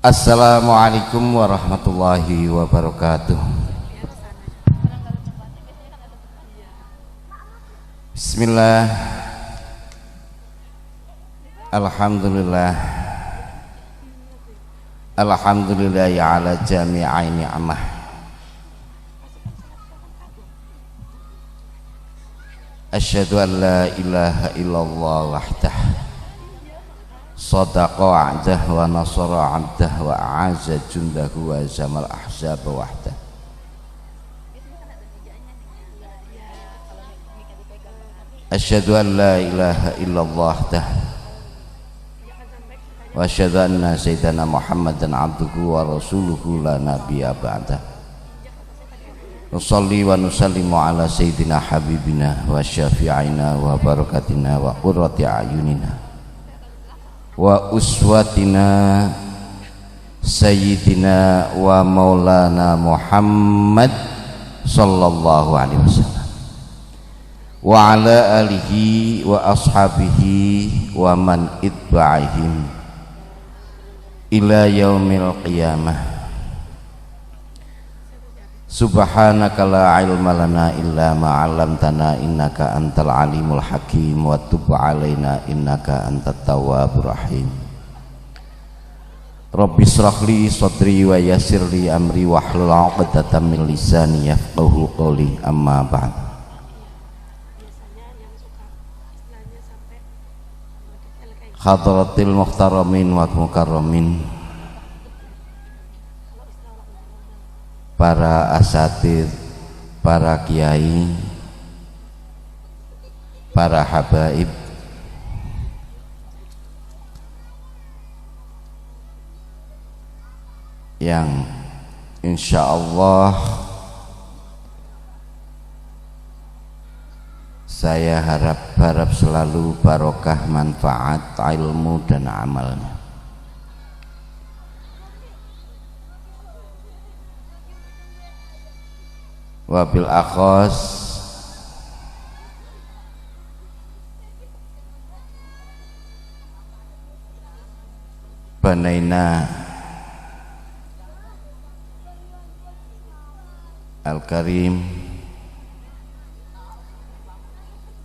Assalamualaikum warahmatullahi wabarakatuh. Bismillah. Alhamdulillah. Alhamdulillah ya ala jami'i ni'amah. Asyhadu an la ilaha illallah wahdah. Sadaqa wa'dah wa nasara 'abdah wa a'azza jundahu wa zamal ahzab wahdah. Asyhadu an la ilaha illallah wahdah wa asyhadu anna sayyidana Muhammadan 'abduhu wa rasuluhu la nabiyya ba'dah. Nusalli wa nusallimu ala sayyidina habibina wa syafi'ina wa barakatina wa qurrati a'yunina wa uswatina sayyidina wa maulana Muhammad sallallahu alaihi wasallam wa ala alihi wa ashabihi wa man itba'ihim ila yaumil qiyamah. Subhanaka la ilma lana illa ma 'allamtana innaka antal alimul hakim wa tub 'alaina innaka antat tawwabur rahim. Rabbi shrah li sadri wa yassir li amri wahlul 'uqdatam min lisani yafqahu qawli amma ba'd. Hadratil muhtaramin wa mukarramin, para asatidz, para kiai, para habaib, yang insyaallah saya harap selalu barokah manfaat ilmu dan amalnya. Wabil akhos banaina Al-Karim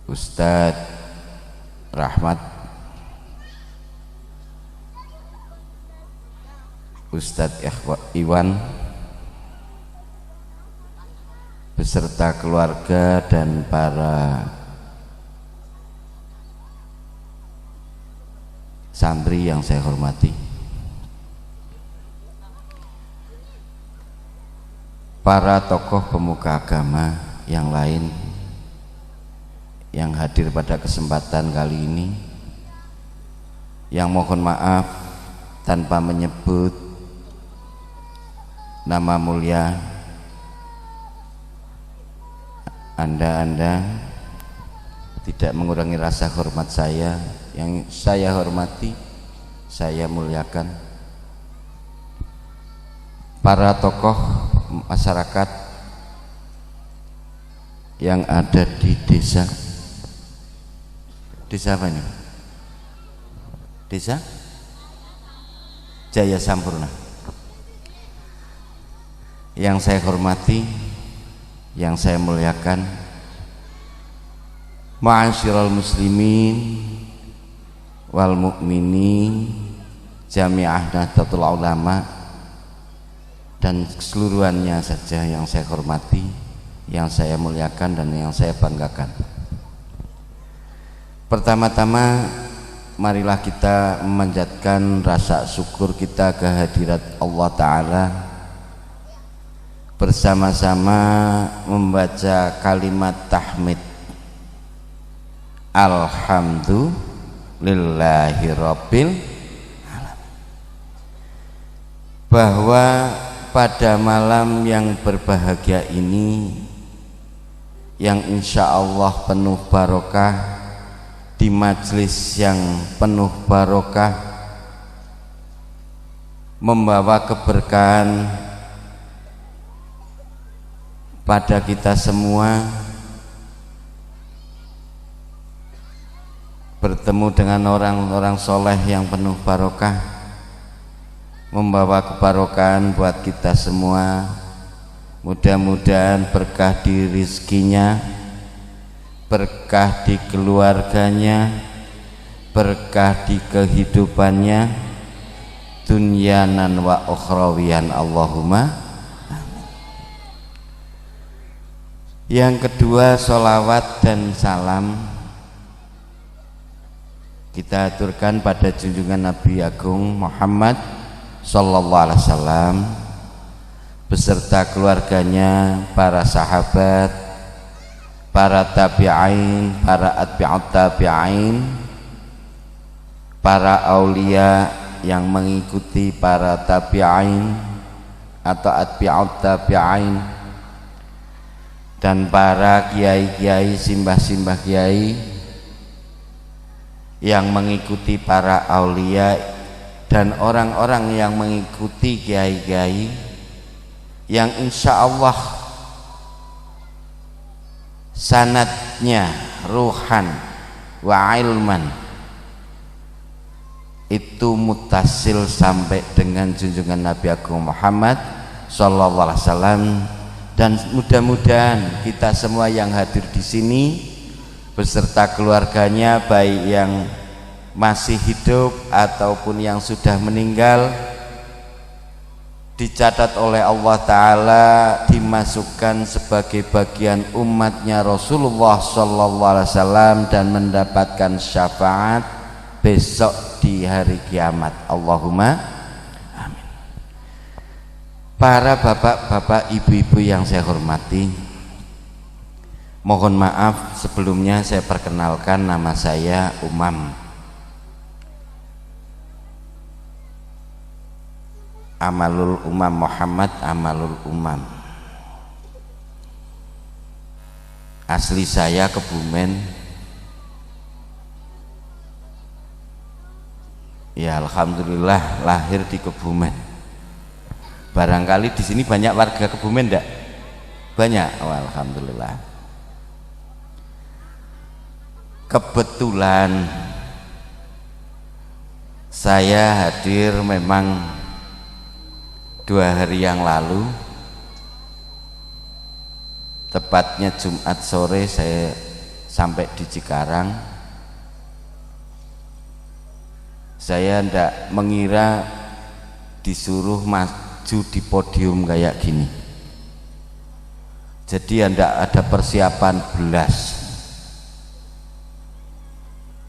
Ustadz Rahmat, Ustadz Iwan beserta keluarga dan para santri yang saya hormati, para tokoh pemuka agama yang lain yang hadir pada kesempatan kali ini, yang mohon maaf tanpa menyebut nama mulia Anda tidak mengurangi rasa hormat saya. Yang saya hormati, saya muliakan para tokoh masyarakat yang ada di desa apa ini? Desa Jaya Sampurna. Yang saya hormati, yang saya muliakan, ma'asyiral muslimin wal mukminin jami'ah Nahdlatul Ulama dan keseluruhannya saja yang saya hormati, yang saya muliakan dan yang saya banggakan. Pertama-tama marilah kita memanjatkan rasa syukur kita kehadirat Allah Ta'ala, bersama-sama membaca kalimat tahmid alhamdulillahirabbil alamin, bahwa pada malam yang berbahagia ini, yang insya Allah penuh barokah, di majelis yang penuh barokah, membawa keberkahan pada kita semua, bertemu dengan orang-orang soleh yang penuh barokah, membawa kebarokan buat kita semua. Mudah-mudahan berkah di rizkinya, berkah di keluarganya, berkah di kehidupannya, dunyanan wa ukhrawiyan, Allahumma amin. Yang kedua, sholawat dan salam kita aturkan pada junjungan Nabi Agung Muhammad sallallahu alaihi wasallam beserta keluarganya, para sahabat, para tabi'in, para atbi'ut tabi'in, para aulia yang mengikuti para tabi'in atau atbi'ut tabi'in, dan para kiai-kiai, simbah-simbah kiai yang mengikuti para aulia dan orang-orang yang mengikuti kiai-kiai yang insya Allah sanadnya ruhan wa ilman itu mutasil sampai dengan junjungan Nabi Agung Muhammad sallallahu alaihi wasallam. Dan mudah-mudahan kita semua yang hadir di sini beserta keluarganya, baik yang masih hidup ataupun yang sudah meninggal, dicatat oleh Allah Ta'ala dimasukkan sebagai bagian umatnya Rasulullah Sallallahu Alaihi Wasallam dan mendapatkan syafaat besok di hari kiamat. Allahumma amin. Para bapak-bapak, ibu-ibu yang saya hormati, mohon maaf sebelumnya saya perkenalkan, nama saya Umam Amalul Umam, Muhammad Amalul Umam. Asli saya Kebumen. Ya alhamdulillah lahir di Kebumen. Barangkali di sini banyak warga Kebumen enggak? Banyak. Oh, alhamdulillah. Kebetulan saya hadir memang 2 hari yang lalu, tepatnya Jumat sore saya sampai di Cikarang. Saya tidak mengira disuruh maju di podium kayak gini, jadi tidak ada persiapan belas.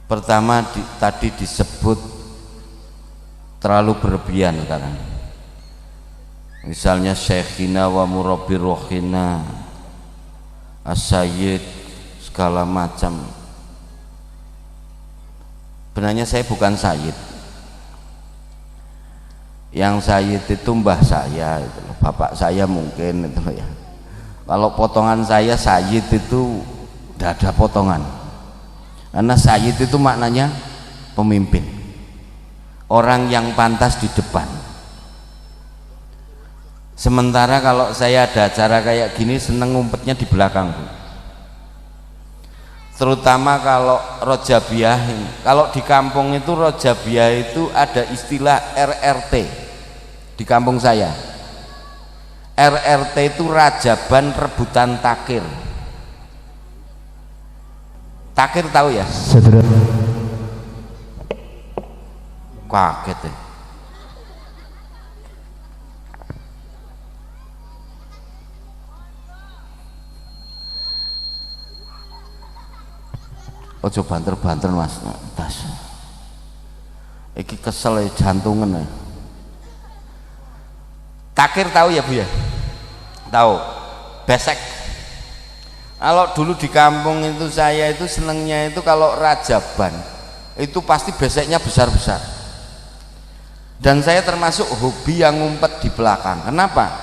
Pertama tadi disebut terlalu berlebihan sekarang, misalnya syekhina wa murabbi rohina as-sayyid segala macam. Benarnya saya bukan sayyid, yang sayyid itu mbah saya itu loh, bapak saya mungkin itu loh ya. Kalau potongan saya sayyid itu tidak ada potongan, karena sayyid itu maknanya pemimpin, orang yang pantas di depan. Sementara kalau saya ada acara kayak gini seneng ngumpetnya di belakang, Bu. Terutama kalau rojabiah. Kalau di kampung itu rojabiah itu ada istilah RRT di kampung saya. RRT itu rajaban rebutan takir. Takir tahu ya? Kaget ya. Ojo banter-banter Mas, tas. Iki kesel ya, jantungan ya. Takir tahu ya Bu ya? Tahu. Besek. Kalau dulu di kampung itu saya itu senengnya itu kalau rajaban itu pasti beseknya besar-besar. Dan saya termasuk hobi yang ngumpet di belakang. Kenapa?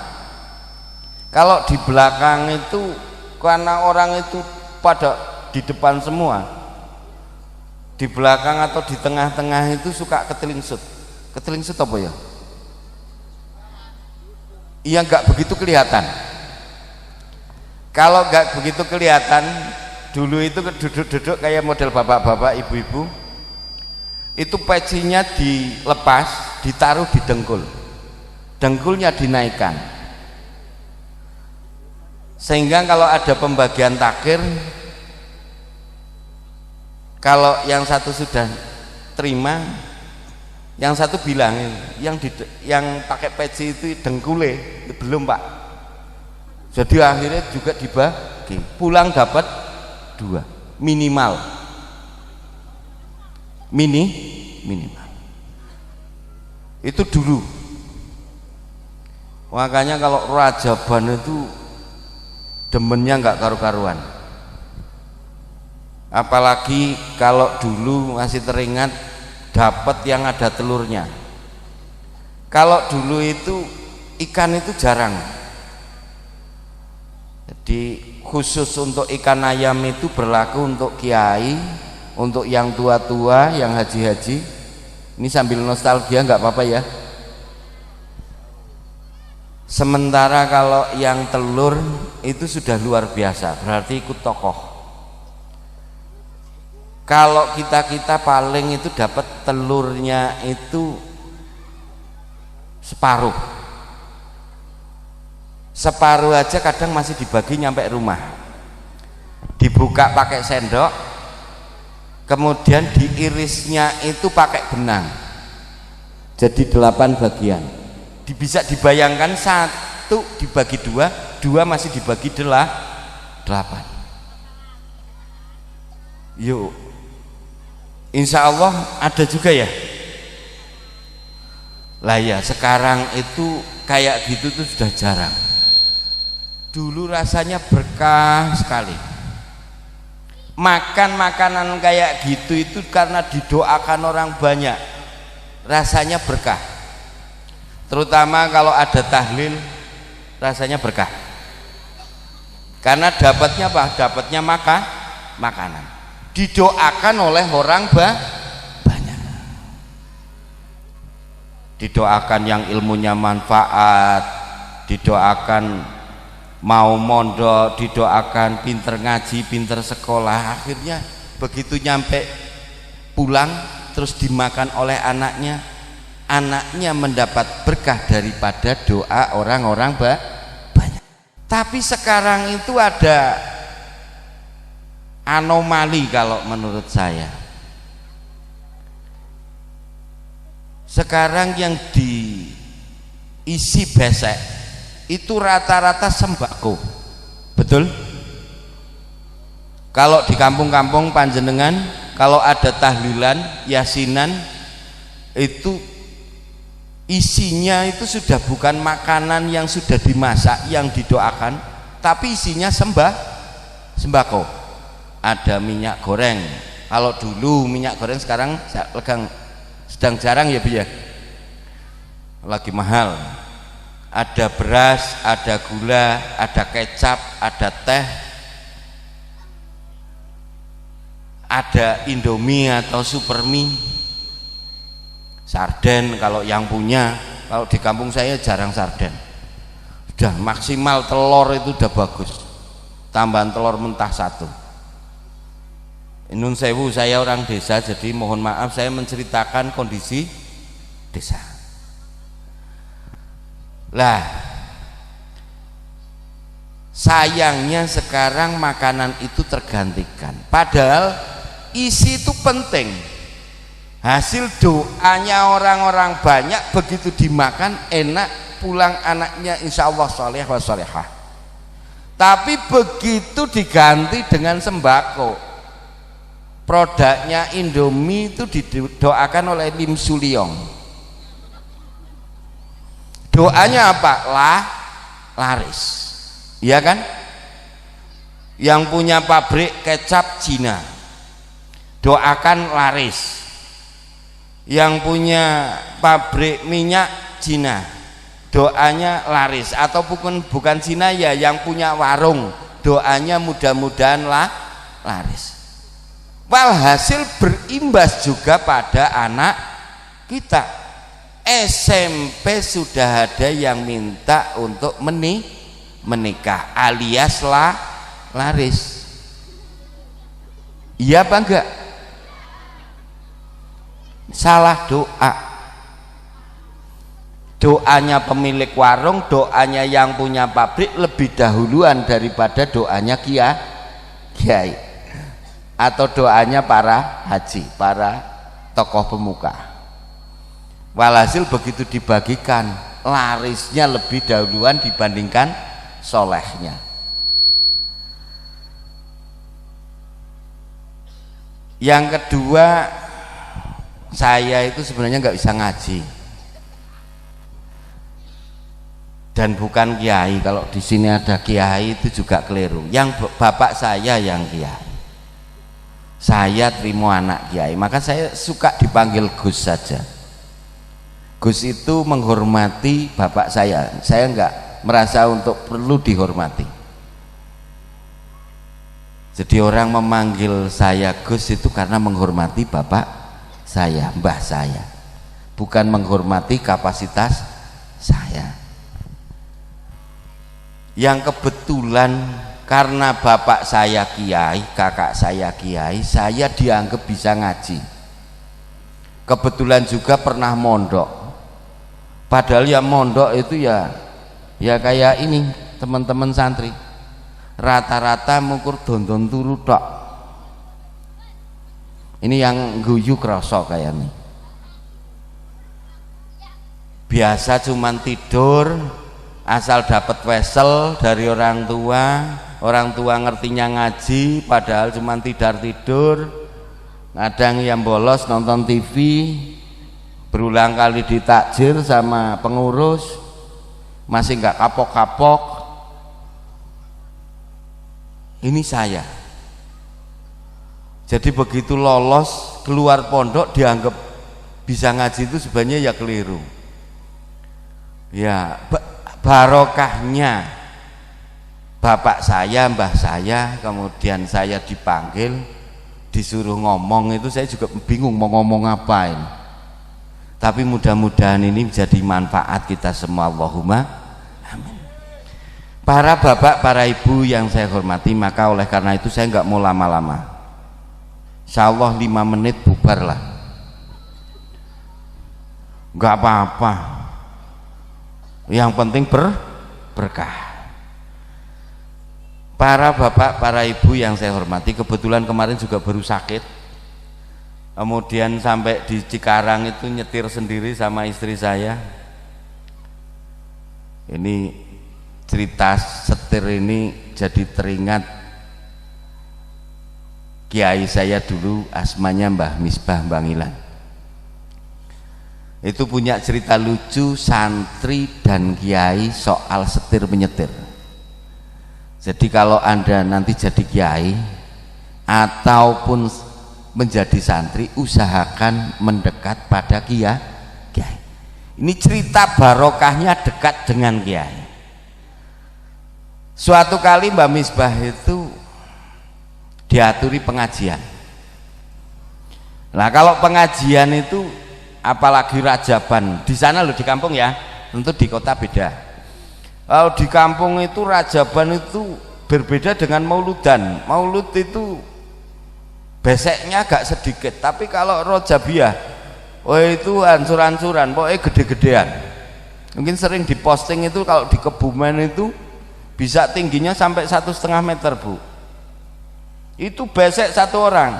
Kalau di belakang itu karena orang itu pada di depan semua. Di belakang atau di tengah-tengah itu suka ketelingsut. Ketelingsut apa ya? Iya, nggak begitu kelihatan. Kalau nggak begitu kelihatan, dulu itu duduk-duduk kayak model bapak-bapak, ibu-ibu, itu pecinya dilepas, ditaruh di dengkul. dengkulnya dinaikkan, sehingga kalau ada pembagian takir, kalau yang satu sudah terima, yang satu bilang yang pakai peci itu dengkule belum pak, jadi akhirnya juga dibagi, pulang dapat 2 minimal, minimal itu dulu. Makanya kalau rajaban itu demennya nggak karu-karuan, apalagi kalau dulu masih teringat dapat yang ada telurnya. Kalau dulu itu ikan itu jarang, jadi khusus untuk ikan ayam itu berlaku untuk kiai, untuk yang tua-tua, yang haji-haji. Ini sambil nostalgia nggak apa-apa ya. Sementara kalau yang telur itu sudah luar biasa, berarti ikut tokoh. Kalau kita paling itu dapat telurnya itu separuh aja kadang masih dibagi nyampe rumah, dibuka pakai sendok, kemudian diirisnya itu pakai benang, jadi 8 bagian. Bisa dibayangkan 1 dibagi 2, 2 masih dibagi 8. Yuk, insya Allah ada juga ya. Lah ya, sekarang itu kayak gitu tuh sudah jarang. Dulu rasanya berkah sekali. Makan makanan kayak gitu itu karena didoakan orang banyak, rasanya berkah. Terutama kalau ada tahlil, rasanya berkah. Karena dapatnya apa? Dapatnya makanan. Didoakan oleh orang banyak. Didoakan yang ilmunya manfaat, didoakan mau mondok, didoakan pinter ngaji, pinter sekolah. Akhirnya begitu nyampe pulang terus dimakan oleh anaknya, anaknya mendapat berkah daripada doa orang-orang banyak. Tapi sekarang itu ada anomali kalau menurut saya. Sekarang yang diisi besek itu rata-rata sembako, betul? Kalau di kampung-kampung panjenengan kalau ada tahlilan, yasinan, itu isinya itu sudah bukan makanan yang sudah dimasak yang didoakan, tapi isinya sembako. Ada minyak goreng. Kalau dulu minyak goreng, sekarang sedang jarang ya Bu ya, lagi mahal. Ada beras, ada gula, ada kecap, ada teh, ada Indomie atau Supermie, sarden kalau yang punya. Kalau di kampung saya jarang sarden, udah maksimal telur itu udah bagus, tambahan telur mentah 1. Nun sewu, saya orang desa, jadi mohon maaf saya menceritakan kondisi desa. Lah, sayangnya sekarang makanan itu tergantikan, padahal isi itu penting. Hasil doanya orang-orang banyak, begitu dimakan enak, pulang anaknya insya Allah soleh wa solehah. Tapi begitu diganti dengan sembako, produknya Indomie itu didoakan oleh Lim Suliong. Doanya apa? Laris, iya kan? Yang punya pabrik kecap Cina, doakan laris. Yang punya pabrik minyak Cina, doanya laris. Atau bukan Cina ya, yang punya warung, doanya mudah-mudahan laris. Walhasil berimbas juga pada anak kita. SMP sudah ada yang minta untuk menikah alias laris. Iya apa enggak? Salah doa. doanya pemilik warung, doanya yang punya pabrik lebih dahuluan daripada doanya kiai atau doanya para haji, para tokoh pemuka. Walhasil begitu dibagikan, larisnya lebih dahuluan dibandingkan solehnya. Yang kedua, saya itu sebenarnya nggak bisa ngaji dan bukan kiai. Kalau di sini ada kiai itu juga keliru. Yang bapak saya yang kiai, saya terima anak kiai, maka saya suka dipanggil Gus saja. Gus itu menghormati bapak saya nggak merasa untuk perlu dihormati. Jadi orang memanggil saya Gus itu karena menghormati bapak saya, mbah saya, bukan menghormati kapasitas saya. Yang kebetulan karena bapak saya kiai, kakak saya kiai, saya dianggap bisa ngaji. Kebetulan juga pernah mondok, padahal yang mondok itu ya kayak ini teman-teman santri, rata-rata mukur dondon turu tok. Ini yang guyu kroso kayak nih, biasa cuman tidur asal dapat wesel dari orang tua ngertinya ngaji padahal cuman tidur, kadang yang bolos nonton TV, berulang kali ditakjir sama pengurus, masih nggak kapok-kapok. Ini saya. Jadi begitu lolos keluar pondok dianggap bisa ngaji itu sebenarnya ya keliru. Ya barokahnya bapak saya, mbah saya, kemudian saya dipanggil, disuruh ngomong, itu saya juga bingung mau ngomong apain. Tapi mudah-mudahan ini menjadi manfaat kita semua, Allahumma amin. Para bapak, para ibu yang saya hormati, maka oleh karena itu saya nggak mau lama-lama, insya Allah 5 menit bubar lah, nggak apa-apa, yang penting berkah. Para bapak, para ibu yang saya hormati, kebetulan kemarin juga baru sakit, kemudian sampai di Cikarang itu nyetir sendiri sama istri saya. Ini cerita setir ini jadi teringat kiai saya dulu, asmanya Mbah Misbah Bangilan. Itu punya cerita lucu santri dan kiai soal setir menyetir. Jadi kalau Anda nanti jadi kiai ataupun menjadi santri, usahakan mendekat pada kiai. Ini cerita barokahnya dekat dengan kiai. Suatu kali Mbah Misbah itu diaturi pengajian. Nah kalau pengajian itu apalagi rajaban, di sana loh, di kampung ya, tentu di kota beda. Kalau di kampung itu rajaban itu berbeda dengan mauludan. Maulud itu beseknya agak sedikit, tapi kalau rojabiah, oh itu hancur-hancuran, pokoknya gede-gedean. Mungkin sering diposting itu kalau di Kebumen itu bisa tingginya sampai 1,5 meter, Bu. Itu besek satu orang,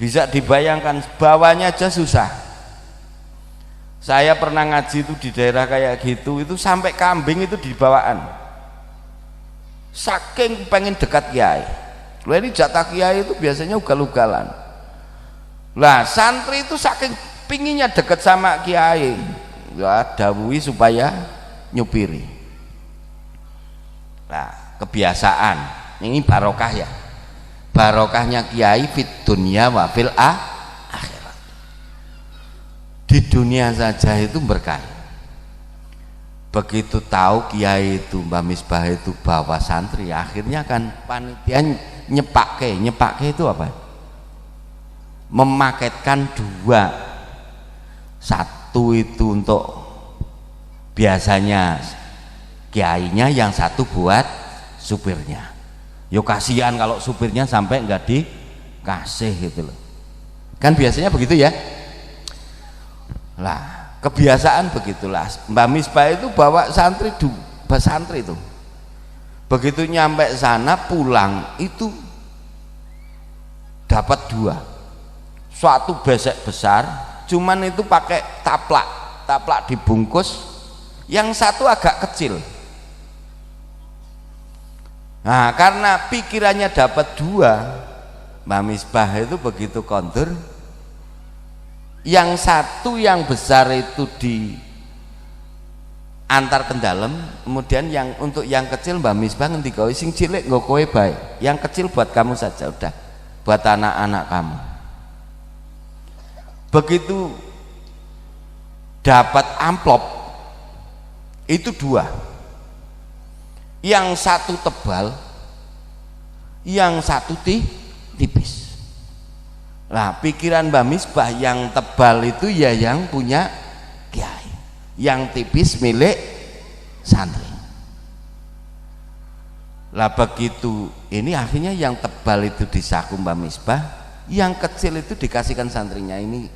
bisa dibayangkan, bawahnya aja susah. Saya pernah ngaji itu di daerah kayak gitu, itu sampai kambing itu dibawaan, saking pengen dekat kiai. Loh, ini jatah kiai itu biasanya ugal-ugalan. Lah santri itu saking pinginnya dekat sama kiai, ya dawuhi supaya nyupiri. Nah kebiasaan ini barokah ya, barokahnya kiai fit dunya wa fil akhirat. Di dunia saja itu berkah. Begitu tahu kiai itu, Mbah Misbah itu bawa santri, akhirnya kan panitia nyepake itu apa? Memaketkan 2, satu itu untuk biasanya kiainya, yang satu buat supirnya. Yo kasihan kalau supirnya sampai nggak dikasih gitu loh, kan biasanya begitu ya. Lah kebiasaan begitulah. Mbak Misbah itu bawa santri santri itu. Begitu nyampe sana pulang itu dapat dua. Suatu besek besar, cuman itu pakai taplak dibungkus. Yang satu agak kecil. Nah, karena pikirannya dapat dua, Mbak Misbah itu begitu kondur. Yang satu yang besar itu diantar ke dalam, kemudian yang untuk yang kecil Mbak Misbah ngendika sing cilik nggo kowe bae, yang kecil buat kamu saja, udah buat anak-anak kamu. Begitu dapat amplop itu dua, yang satu tebal, yang satu tipis. Nah, pikiran Mbah Misbah yang tebal itu ya yang punya kiai, yang tipis milik santri. Lah begitu ini akhirnya yang tebal itu disaku Mbah Misbah, yang kecil itu dikasihkan santrinya. Ini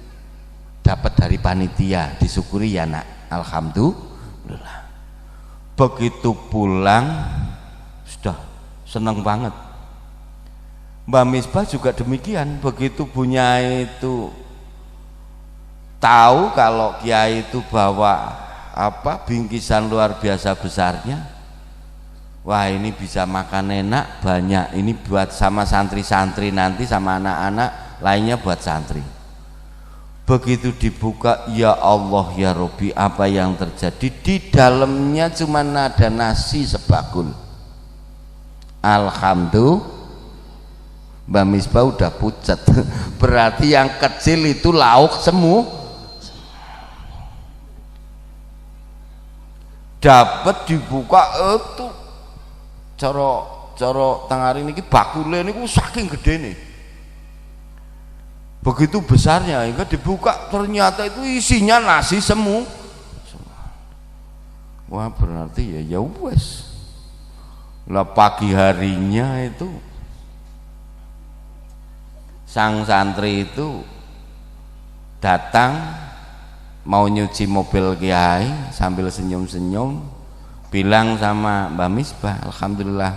dapat dari panitia, disyukuri ya nak, alhamdulillah. Begitu pulang sudah senang banget. Mbak Misbah juga demikian. Begitu punya itu tahu kalau kiai itu bawa bingkisan luar biasa besarnya, wah ini bisa makan enak banyak, ini buat sama santri-santri nanti, sama anak-anak lainnya buat santri. Begitu dibuka, ya Allah ya Robbi, apa yang terjadi? Di dalamnya cuma ada nasi sebakul. Alhamdulillah, Mbak Misbah udah pucat. Berarti yang kecil itu lauk semua. Dapat dibuka itu cara tengah ini bakule ini saking gede nih. Begitu besarnya, hingga dibuka ternyata itu isinya nasi semua. Wah berarti ya wes. Lah pagi harinya itu sang santri itu datang mau nyuci mobil kiai sambil senyum-senyum, bilang sama Mbak Misbah, alhamdulillah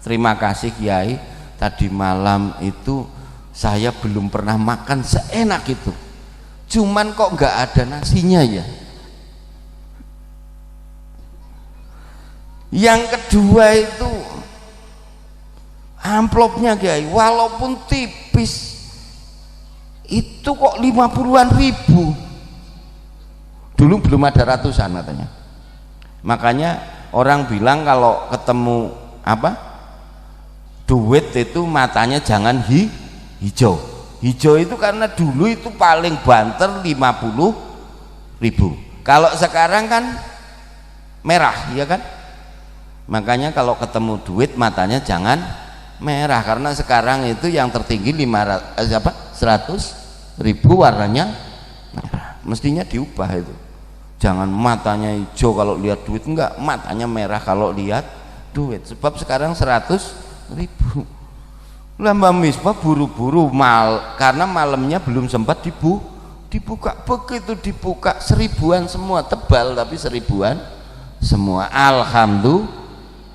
terima kasih kiai, tadi malam itu saya belum pernah makan seenak itu, cuman kok nggak ada nasinya ya. Yang kedua itu amplopnya kiai walaupun tipis itu kok 50-an ribu, dulu belum ada ratusan katanya. Makanya orang bilang kalau ketemu duit itu matanya jangan hijau itu karena dulu itu paling banter 50.000. Kalau sekarang kan merah ya kan, makanya kalau ketemu duit matanya jangan merah, karena sekarang itu yang tertinggi 100.000 warnanya merah. Mestinya diubah itu, jangan matanya hijau kalau lihat duit, enggak, matanya merah kalau lihat duit, sebab sekarang 100.000. Lah Mbak Misbah buru-buru karena malamnya belum sempat dibuka. Begitu dibuka 1000-an semua, tebal tapi 1000-an semua. Alhamdulillah,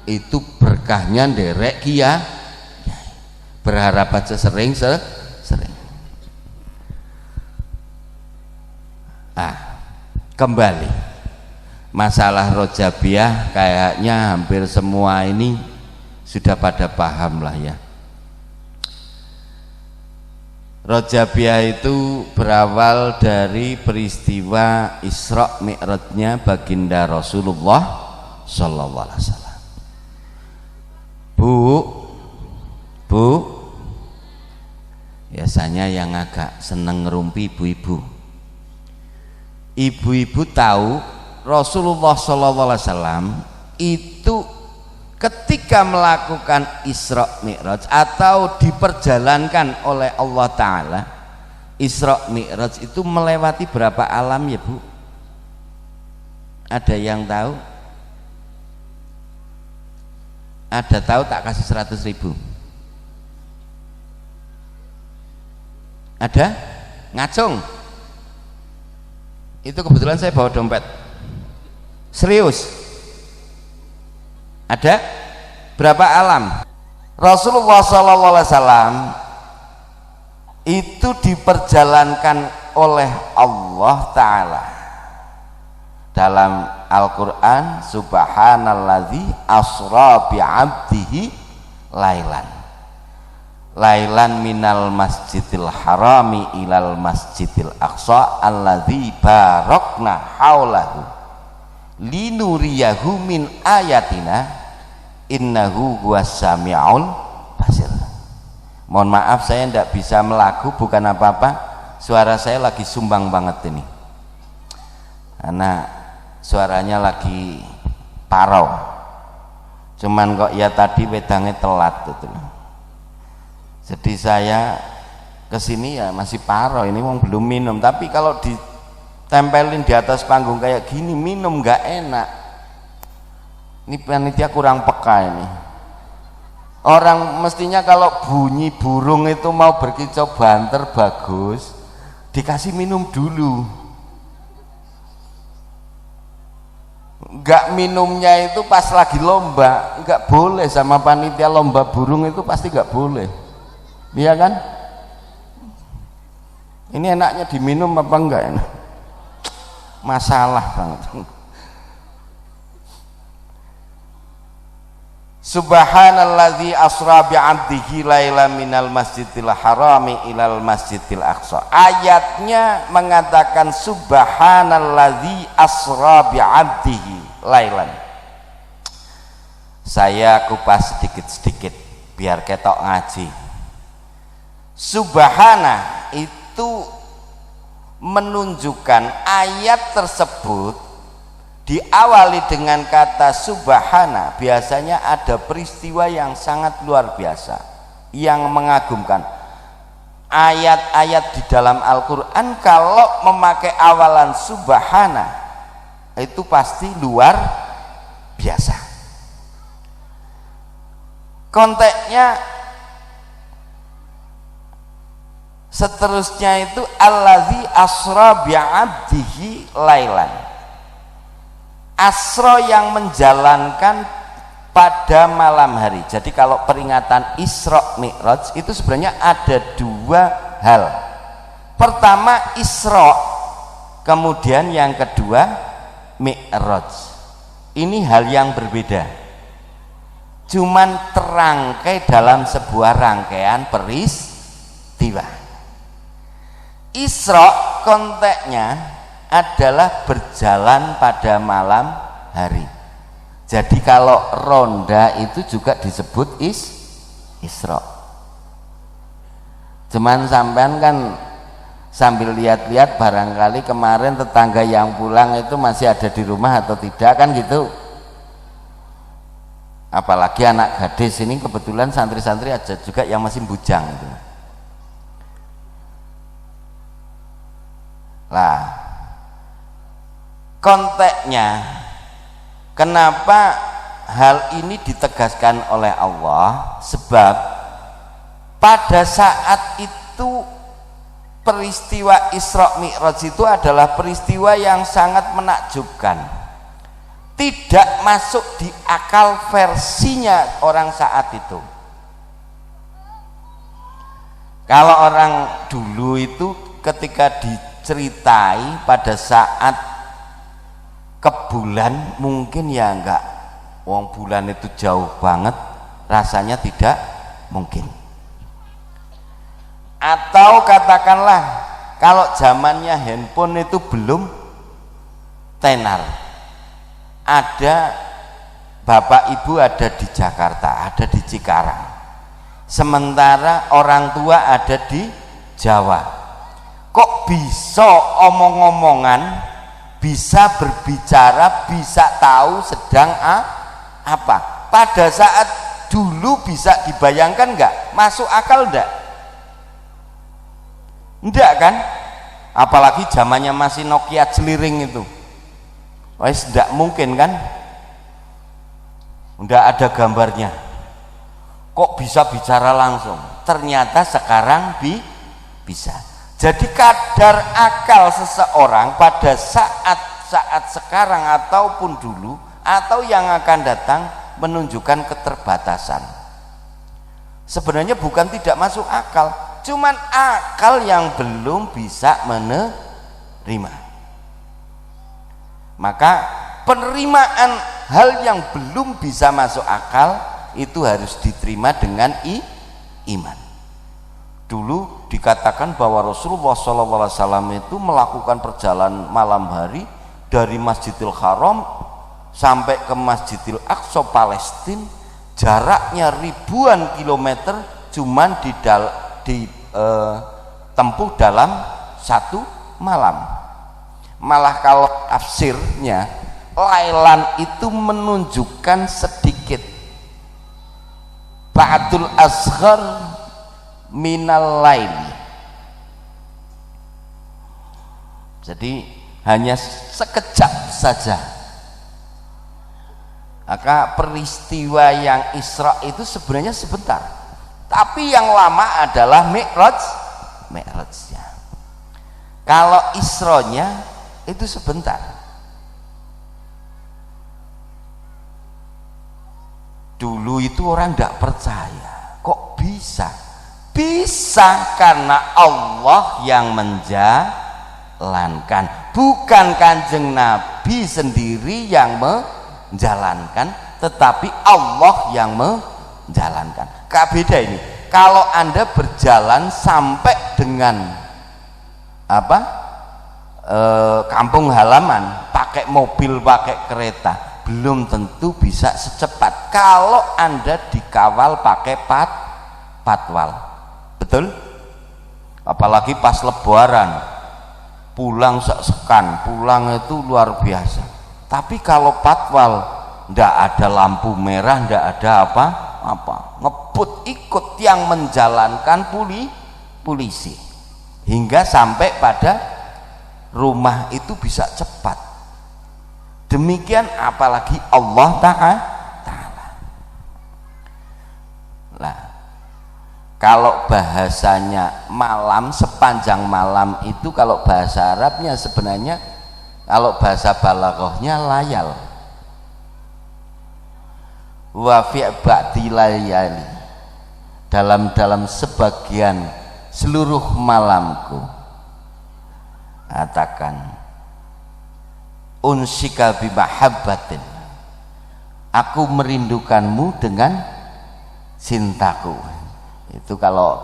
itu berkahnya nderek kia, berharap aja sering. Kembali masalah Rojabiah, kayaknya hampir semua ini sudah pada paham lah ya. Rojabiah itu berawal dari peristiwa Isra Mi'rajnya baginda Rasulullah Sallallahu Alaihi Wasallam. Bu, biasanya yang agak seneng ngerumpi ibu-ibu. Ibu-ibu tahu Rasulullah Sallallahu Alaihi Wasallam itu ketika melakukan Isra Mi'raj atau diperjalankan oleh Allah Ta'ala, Isra Mi'raj itu melewati berapa alam ya Bu? Ada yang tahu? Ada tahu tak kasih 100.000? Ada? Ngacung? Itu kebetulan saya bawa dompet. Serius. Ada berapa alam? Rasulullah SAW itu diperjalankan oleh Allah Ta'ala dalam Al-Quran, subhanalladzi asra bi'abdihi lailan minal masjidil harami ilal masjidil aqsa alladzi barakna haulahu linuriyahu min ayatina innahu huwas sami'ul basir. Mohon maaf saya tidak bisa melagu, bukan apa-apa, suara saya lagi sumbang banget ini karena suaranya lagi parau, cuman kok ya tadi wedangnya telat gitu. Jadi saya kesini ya masih parau, ini wong belum minum, tapi kalau ditempelin di atas panggung kayak gini minum nggak enak. Ini panitia kurang peka ini. Orang mestinya kalau bunyi burung itu mau berkicau banter bagus, dikasih minum dulu. Enggak minumnya itu pas lagi lomba, enggak boleh sama panitia lomba burung itu pasti enggak boleh. Iya kan? Ini enaknya diminum apa enggak enak? Masalah banget. Subhanalladzi asra bi'abdihi lailan minal masjidil harami ilal masjidil aqsa. Ayatnya mengatakan subhanalladzi asra bi'abdihi lailan. Saya kupas sedikit-sedikit biar ketok ngaji. Subhana itu menunjukkan ayat tersebut diawali dengan kata subhana, biasanya ada peristiwa yang sangat luar biasa, yang mengagumkan. Ayat-ayat di dalam Al-Quran kalau memakai awalan subhana itu pasti luar biasa. Konteksnya seterusnya itu allazi asra bi'abdihi lailan. Asra yang menjalankan pada malam hari. Jadi kalau peringatan Isra Mi'raj itu sebenarnya ada dua hal. Pertama Isra, kemudian yang kedua Mi'raj. Ini hal yang berbeda, cuman terangkai dalam sebuah rangkaian peristiwa. Isra konteksnya adalah berjalan pada malam hari. Jadi kalau ronda itu juga disebut Isra. Cuman sampean kan sambil lihat-lihat barangkali kemarin tetangga yang pulang itu masih ada di rumah atau tidak kan gitu. Apalagi anak gadis ini kebetulan santri-santri aja juga yang masih bujang gitu. Lah konteksnya kenapa hal ini ditegaskan oleh Allah, sebab pada saat itu peristiwa Isra Mi'raj itu adalah peristiwa yang sangat menakjubkan, tidak masuk di akal versinya orang saat itu. Kalau orang dulu itu ketika diceritai pada saat ke bulan mungkin ya enggak, wong bulan itu jauh banget, rasanya tidak mungkin. Atau katakanlah kalau zamannya handphone itu belum tenar, ada bapak ibu ada di Jakarta, ada di Cikarang, sementara orang tua ada di Jawa, kok bisa omong-omongan, bisa berbicara, bisa tahu sedang apa? Pada saat dulu bisa dibayangkan enggak? Masuk akal enggak? Enggak kan? Apalagi zamannya masih Nokia celiring itu. Wes enggak mungkin kan? Enggak ada gambarnya. Kok bisa bicara langsung? Ternyata sekarang bisa. Jadi kadar akal seseorang pada saat sekarang ataupun dulu atau yang akan datang menunjukkan keterbatasan. Sebenarnya bukan tidak masuk akal, cuman akal yang belum bisa menerima. Maka penerimaan hal yang belum bisa masuk akal itu harus diterima dengan iman. Dulu dikatakan bahwa Rasulullah SAW itu melakukan perjalanan malam hari dari Masjidil Haram sampai ke Masjidil Aqsa Palestina, jaraknya ribuan kilometer cuman ditempuh dalam satu malam. Malah kalau tafsirnya lailan itu menunjukkan sedikit ba'dul asghar minal laili, jadi hanya sekejap saja. Maka peristiwa yang Isra itu sebenarnya sebentar, tapi yang lama adalah Mi'rajnya. Kalau Isra-nya itu sebentar. Dulu itu orang tidak percaya, kok bisa? Bisa karena Allah yang menjalankan, bukan Kanjeng Nabi sendiri yang menjalankan, tetapi Allah yang menjalankan. Kak beda ini. Kalau Anda berjalan sampai dengan kampung halaman pakai mobil, pakai kereta, belum tentu bisa secepat kalau Anda dikawal pakai patwal. Betul? Apalagi pas lebaran pulang sekan, pulang itu luar biasa. Tapi kalau patwal ndak ada lampu merah, ndak ada apa-apa, ngebut ikut yang menjalankan polisi hingga sampai pada rumah itu bisa cepat. Demikian apalagi Allah Ta'ala. Nah, kalau bahasanya malam, sepanjang malam itu kalau bahasa Arabnya sebenarnya, kalau bahasa balaghahnya layal. Wa fi ba'di layali, dalam sebagian seluruh malamku. Katakan unsika bi mahabbatin, aku merindukanmu dengan cintaku. Itu kalau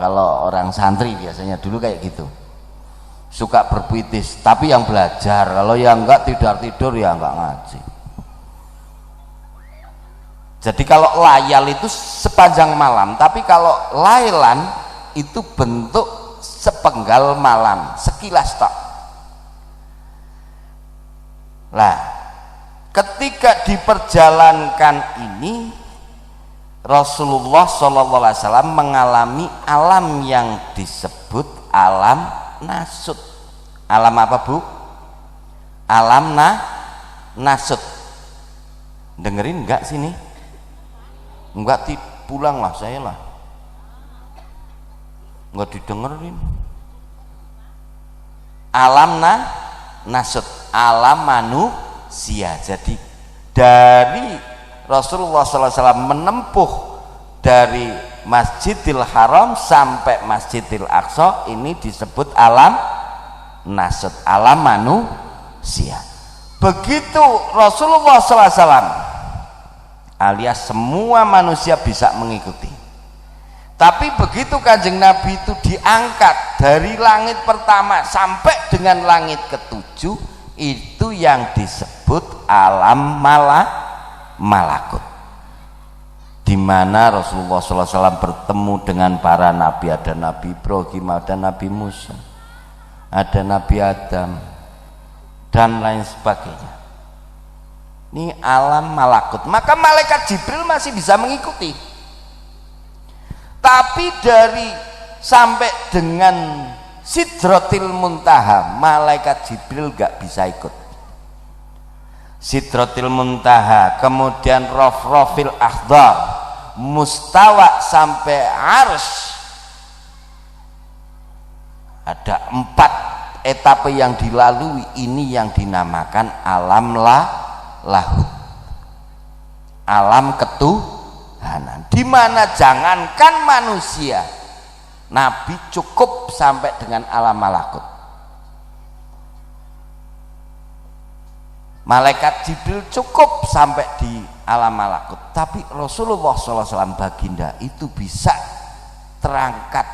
orang santri biasanya dulu kayak gitu, suka berpuitis, tapi yang belajar. Kalau yang enggak tidur ya enggak ngaji. Jadi kalau layal itu sepanjang malam, tapi kalau lailan itu bentuk sepenggal malam, sekilas tok. Lah, ketika diperjalankan ini Rasulullah SAW mengalami alam yang disebut alam nasut. Alam apa, Bu? Alam nasut. Dengerin enggak sini? Enggak, pulang lah saya lah. Enggak didengerin. Alam nasut, alam manusia. Jadi dari Rasulullah SAW menempuh dari Masjidil Haram sampai Masjidil Aqsa, ini disebut alam nasut, alam manusia. Begitu Rasulullah SAW alias semua manusia bisa mengikuti. Tapi begitu Kanjeng Nabi itu diangkat dari langit pertama sampai dengan langit ketujuh, itu yang disebut alam malakut, di mana Rasulullah SAW bertemu dengan para nabi. Ada Nabi Ibrahim, ada Nabi Musa, ada Nabi Adam, dan lain sebagainya. Ini alam malakut. Maka malaikat Jibril masih bisa mengikuti, tapi dari sampai dengan Sidratil Muntaha malaikat Jibril gak bisa ikut. Sidratil Muntaha, kemudian Rafrafil Akhdar, Mustawa sampai Arsy. Ada 4 etape yang dilalui, ini yang dinamakan alam lahud, alam ketuhanan, di mana jangankan manusia, Nabi cukup sampai dengan alam malakut. Malaikat Jibril cukup sampai di alam malakut, tapi Rasulullah SAW baginda itu bisa terangkat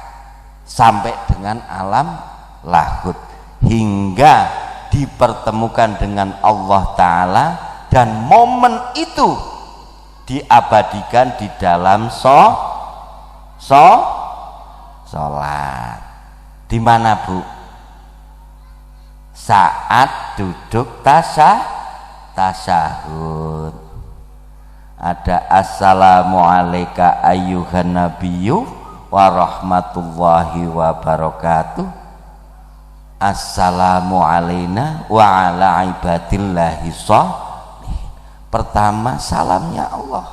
sampai dengan alam lahud hingga dipertemukan dengan Allah Ta'ala, dan momen itu diabadikan di dalam sholat. Di mana, Bu? Saat duduk tasyahud. Ada assalamualaikum ayyuhan nabiyyu wa rahmatullahi wa barakatuh. Assalamu alaina wa ala ibadillahi sholihin. Pertama salamnya Allah.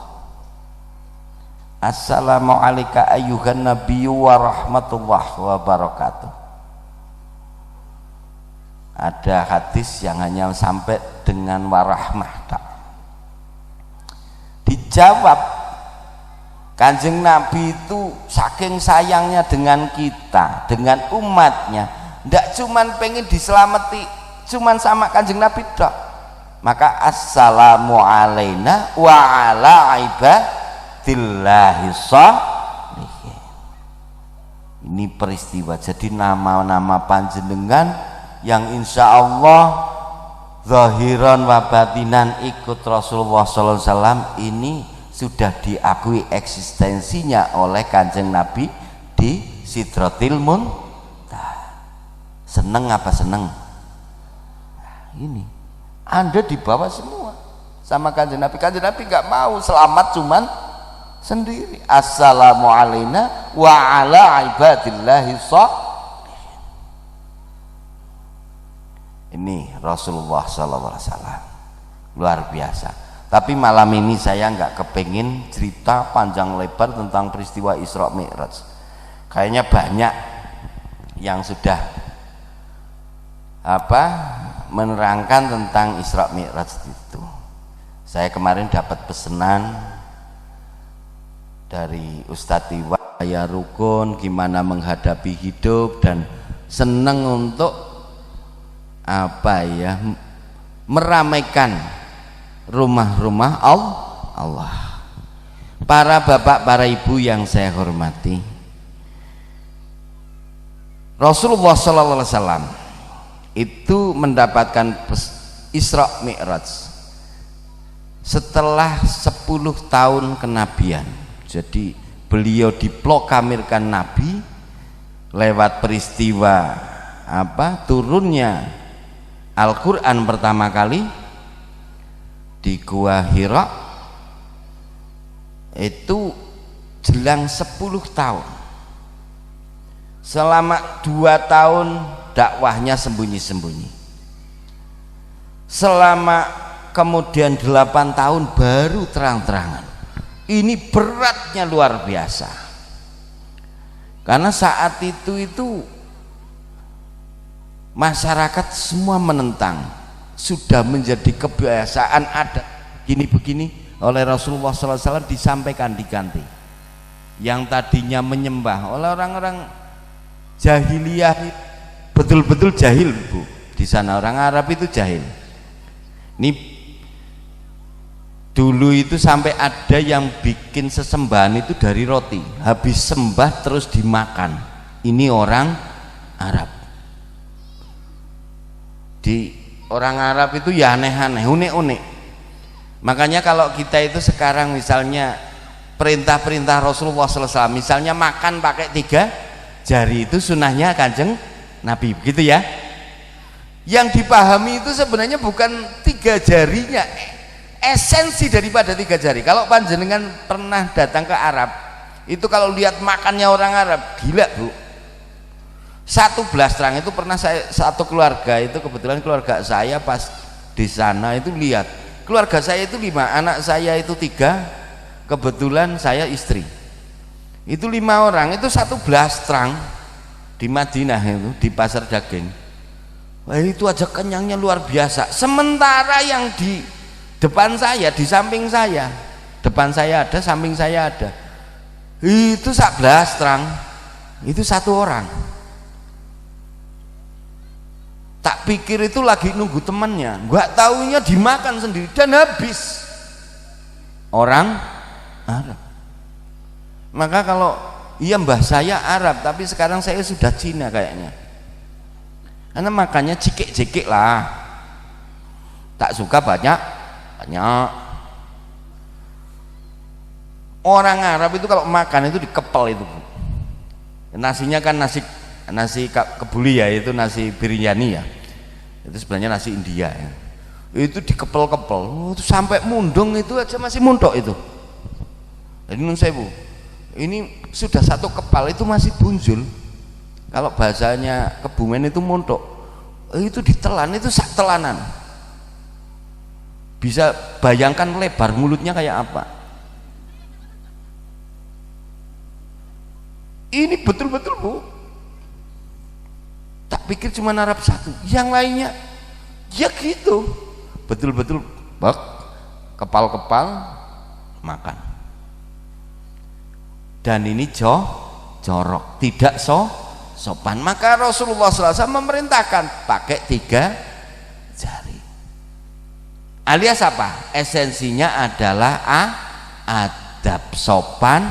Assalamualaikum ayyuhan nabiyyu wa rahmatullahi wa barakatuh. Ada hadis yang hanya sampai dengan warahmah. Dijawab Kanjeng Nabi itu saking sayangnya dengan kita, dengan umatnya, ndak cuman pengen diselamati cuman sama Kanjeng Nabi dok. Maka assalamu alaina wa ala ibadillahi sholihin. Ini peristiwa, jadi nama-nama panjenengan yang insya Allah zahiran wa batinan ikut Rasulullah SAW ini sudah diakui eksistensinya oleh Kanjeng Nabi di Sidratil Muntaha. Seneng apa seneng? Nah, ini Anda dibawa semua sama Kanjeng Nabi. Kanjeng Nabi nggak mau selamat cuman sendiri. Assalamu alaina wa ala ibadillahi sholihin. Ini Rasulullah SAW luar biasa. Tapi malam ini saya nggak kepengin cerita panjang lebar tentang peristiwa Isra Mi'raj. Kayaknya banyak yang sudah menerangkan tentang Isra Mi'raj itu. Saya kemarin dapat pesanan dari Ustadz Iwa, ya rukun gimana menghadapi hidup, dan seneng untuk meramaikan rumah-rumah Allah. Para bapak, para ibu yang saya hormati, Rasulullah SAW itu mendapatkan Isra Mi'raj setelah 10 tahun kenabian. Jadi beliau diproklamirkan nabi lewat peristiwa turunnya Al-Quran pertama kali di Gua Hira, itu jelang 10 tahun. Selama 2 tahun dakwahnya sembunyi-sembunyi. Selama kemudian 8 tahun baru terang-terangan. Ini beratnya luar biasa. Karena saat itu masyarakat semua menentang, sudah menjadi kebiasaan ada gini begini. Oleh Rasulullah SAW disampaikan diganti. Yang tadinya menyembah oleh orang-orang jahiliyah, betul-betul jahil, Bu. Di sana orang Arab itu jahil. Ini dulu itu sampai ada yang bikin sesembahan itu dari roti, habis sembah terus dimakan. Ini orang Arab. Di orang Arab itu ya aneh-aneh, unik-unik. Makanya kalau kita itu sekarang misalnya perintah-perintah Rasulullah SAW, misalnya makan pakai 3 jari, itu sunnahnya Kanjeng Nabi, begitu ya. Yang dipahami itu sebenarnya bukan 3 jarinya, esensi daripada 3 jari. Kalau panjenengan pernah datang ke Arab, itu kalau lihat makannya orang Arab, gila, Bu. Satu belas terang itu pernah saya, satu keluarga itu, kebetulan keluarga saya pas di sana itu lihat, keluarga saya itu 5, anak saya itu 3, kebetulan saya istri, itu 5 orang, itu satu belas terang di Madinah itu di pasar daging. Wah, itu aja kenyangnya luar biasa. Sementara yang di depan saya, di samping saya, depan saya ada, samping saya ada, itu 11 terang, itu satu orang. Tak pikir itu lagi nunggu temannya, nggak taunya dimakan sendiri dan habis. Orang Arab. Maka kalau iya mbah saya Arab, tapi sekarang saya sudah Cina kayaknya. Karena makannya jikik-jikik lah, tak suka banyak. Orang Arab itu kalau makan itu dikepel itu, nasinya kan nasi kebuli ya, itu nasi biryani ya, itu sebenarnya nasi India ya. Itu dikepel-kepel itu sampai mundung, itu aja masih mundok itu. Jadi nun sewu, ini sudah satu kepal itu masih bunjul. Kalau bahasanya Kebumen itu montok, itu ditelan, itu sak telanan. Bisa bayangkan lebar mulutnya kayak apa. Ini betul-betul Bu, tak pikir cuma Arab satu, yang lainnya ya gitu, betul-betul bak kepal-kepal makan. Dan ini jorok, tidak sopan. Maka Rasulullah SAW memerintahkan pakai 3 jari. Alias apa? Esensinya adalah adab, sopan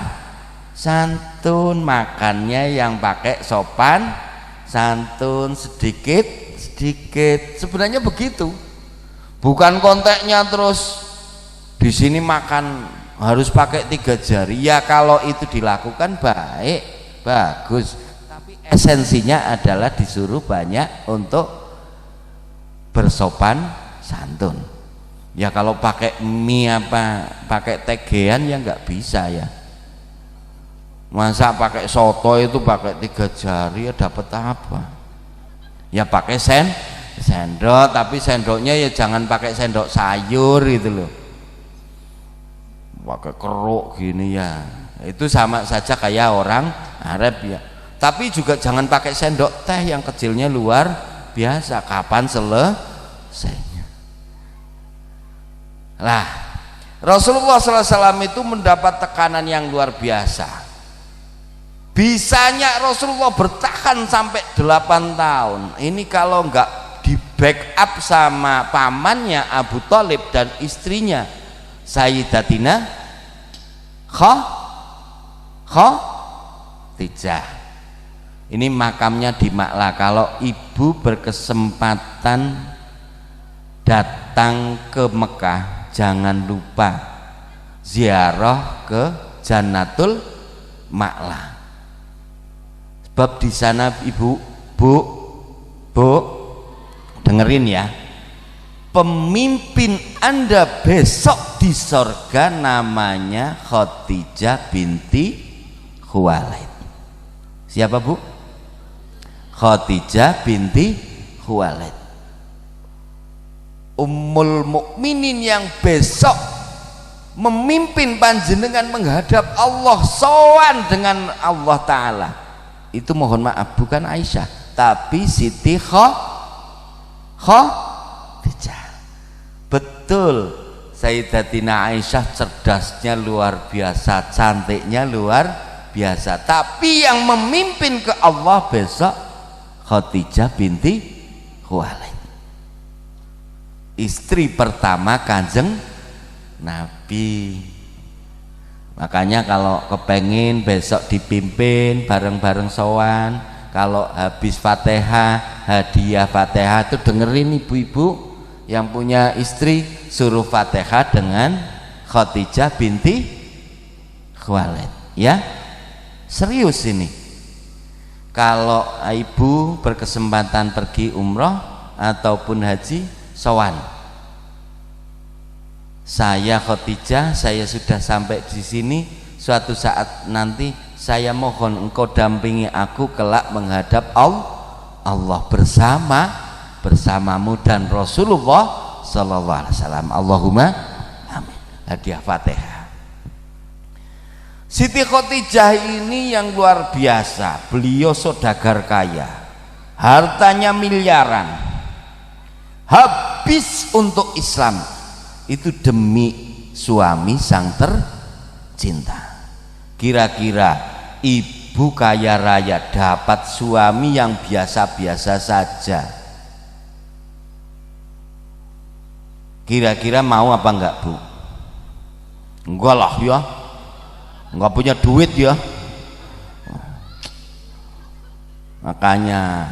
santun. Makannya yang pakai sopan santun, sedikit. Sebenarnya begitu. Bukan konteksnya terus di sini makan harus pakai 3 jari. Ya kalau itu dilakukan baik, bagus. Esensinya adalah disuruh banyak untuk bersopan santun. Ya kalau pakai mie apa pakai tegean ya nggak bisa ya. Masa pakai soto itu pakai 3 jari ya dapat apa? Ya pakai sendok, tapi sendoknya ya jangan pakai sendok sayur gitu loh. Pakai keruk gini ya. Itu sama saja kayak orang Arab ya. Tapi juga jangan pakai sendok teh yang kecilnya luar biasa. Kapan selesainya? Lah, Rasulullah SAW itu mendapat tekanan yang luar biasa. Bisanya Rasulullah bertahan sampai 8 tahun. Ini kalau enggak di backup sama pamannya Abu Thalib dan istrinya Sayyidatina Khadijah. Ini makamnya di Maklah. Kalau ibu berkesempatan datang ke Mekah, jangan lupa ziarah ke Jannatul Maklah. Sebab di sana ibu, bu, dengerin ya. Pemimpin Anda besok di sorga namanya Khadijah binti Khuwailid. Siapa Bu? Khadijah binti Khuwailid, Ummul Mukminin yang besok memimpin panjenengan menghadap Allah, sowan dengan Allah Ta'ala. Itu mohon maaf bukan Aisyah, tapi Siti Khadijah. Betul, Sayyidatina Aisyah cerdasnya luar biasa, cantiknya luar biasa, tapi yang memimpin ke Allah besok Khadijah binti Khuwailid, istri pertama Kanjeng Nabi. Makanya kalau kepengin besok dipimpin bareng-bareng sowan, kalau habis Fatihah, hadiah Fatihah itu dengerin ibu-ibu yang punya istri, suruh Fatihah dengan Khadijah binti Khuwailid ya. Serius ini. Kalau ibu berkesempatan pergi umroh ataupun haji, sowan, saya Khadijah, saya sudah sampai di sini, suatu saat nanti saya mohon engkau dampingi aku kelak menghadap Allah bersamamu dan Rasulullah Sallallahu Alaihi Wasallam. Allahumma amin. Hadiah Fatihah. Siti Khotijah ini yang luar biasa. Beliau saudagar kaya, hartanya miliaran, habis untuk Islam. Itu demi suami sang tercinta. Kira-kira ibu kaya raya dapat suami yang biasa-biasa saja, kira-kira mau apa enggak, Bu? Enggak lah ya, enggak punya duit ya. Makanya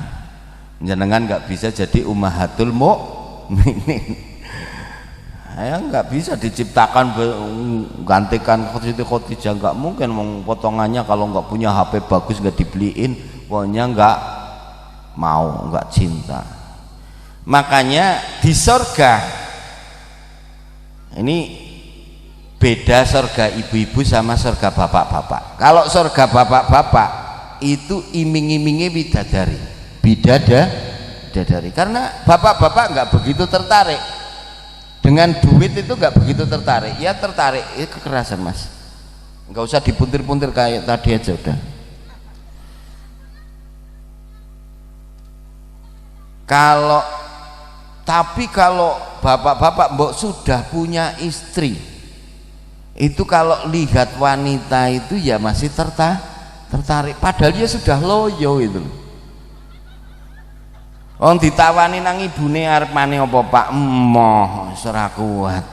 jenengan enggak bisa jadi ummahatul mukminin. Ya enggak bisa diciptakan gantikan Siti Khotijah, enggak mungkin. Potongannya kalau enggak punya HP bagus enggak dibeliin, pokoknya enggak mau, enggak cinta. Makanya di surga ini beda surga ibu-ibu sama surga bapak-bapak. Kalau surga bapak-bapak itu iming-imingnya bidadari, karena bapak-bapak enggak begitu tertarik dengan duit, itu enggak begitu tertarik. Ya tertarik kekerasan, Mas, enggak usah dipuntir-puntir kayak tadi aja udah. Tapi kalau bapak-bapak mbok sudah punya istri, itu kalau lihat wanita itu ya masih tertarik, padahal dia sudah loyo itu. Oh, ditawani nang ibune arep mane apa Pak? Emoh, ora kuat.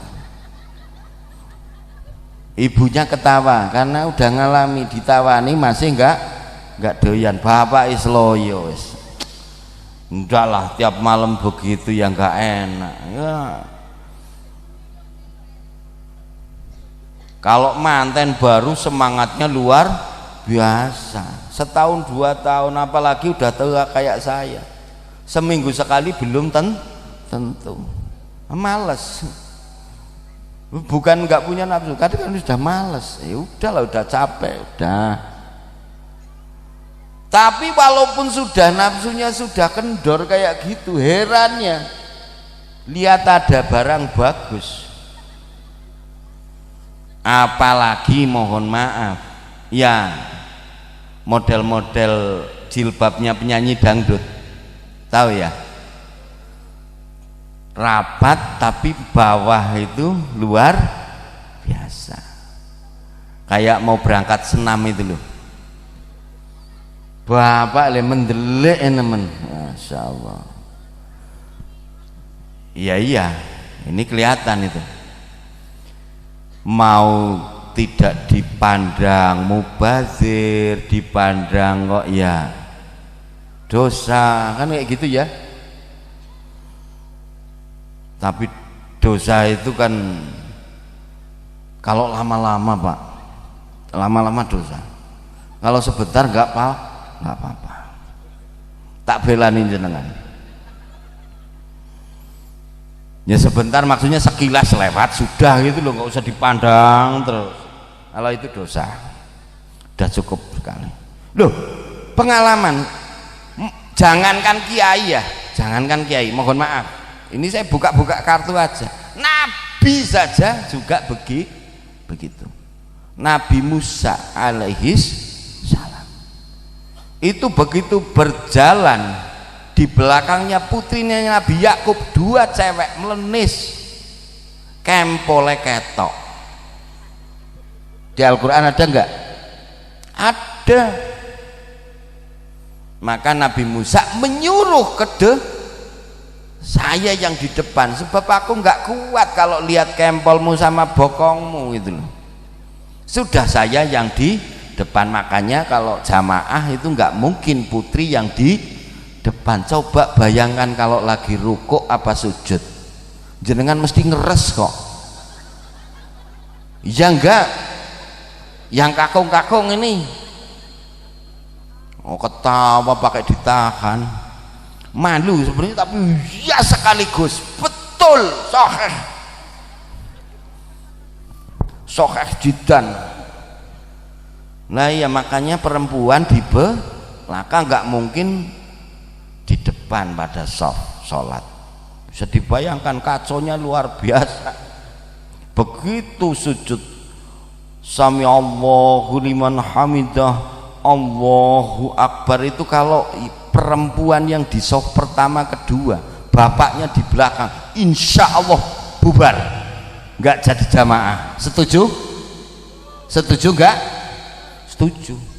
Ibunya ketawa karena udah ngalami, ditawani masih enggak doyan. Bapak is loyo wis. Enggak lah, tiap malam begitu ya enggak enak ya. Kalau manten baru semangatnya luar biasa, setahun 2 tahun, apalagi udah tua kayak saya, seminggu sekali belum tentu, males. Bukan nggak punya nafsu, kadang kan sudah males, ya udahlah, udah capek, udah. Tapi walaupun sudah nafsunya sudah kendor kayak gitu, herannya lihat ada barang bagus, apalagi mohon maaf ya, model-model jilbabnya penyanyi dangdut, tahu ya, rapat tapi bawah itu luar biasa, kayak mau berangkat senam itu loh. Bapak le mendelek nemen, Masya Allah. Iya, ini kelihatan itu. Mau tidak dipandang mubazir, dipandang kok ya dosa, kan kayak gitu ya. Tapi dosa itu kan kalau lama-lama Pak, lama-lama dosa. Kalau sebentar nggak apa-apa, tak belani jenengan. Ya sebentar maksudnya sekilas lewat sudah gitu loh, nggak usah dipandang terus. Kalau itu dosa, udah cukup sekali. Loh, pengalaman, jangankan kiai ya, jangankan kiai, mohon maaf, ini saya buka-buka kartu aja. Nabi saja juga begitu. Nabi Musa alaihis itu begitu berjalan, di belakangnya putrinya Nabi Yakub, 2 cewek melenis, kempole ketok. Di Al-Quran ada enggak? Ada. Maka Nabi Musa menyuruh saya yang di depan, sebab aku enggak kuat kalau lihat kempolmu sama bokongmu gitu loh. Sudah saya yang di depan, makanya kalau jamaah itu nggak mungkin putri yang di depan. Coba bayangkan kalau lagi rukuk apa sujud, jenengan mesti ngeres kok ya enggak, yang kakung-kakung ini ketawa pakai ditahan, malu sebenarnya, tapi ya sekaligus betul sokeh jidan. Nah ya, makanya perempuan di belakang, nggak mungkin di depan pada sholat. Bisa dibayangkan kacaunya luar biasa. Begitu sujud Sami Allahu liman hamidah, Allahu Akbar itu kalau perempuan yang di saf pertama kedua, bapaknya di belakang, insya Allah bubar, nggak jadi jamaah. Setuju? Setuju nggak? Setuju.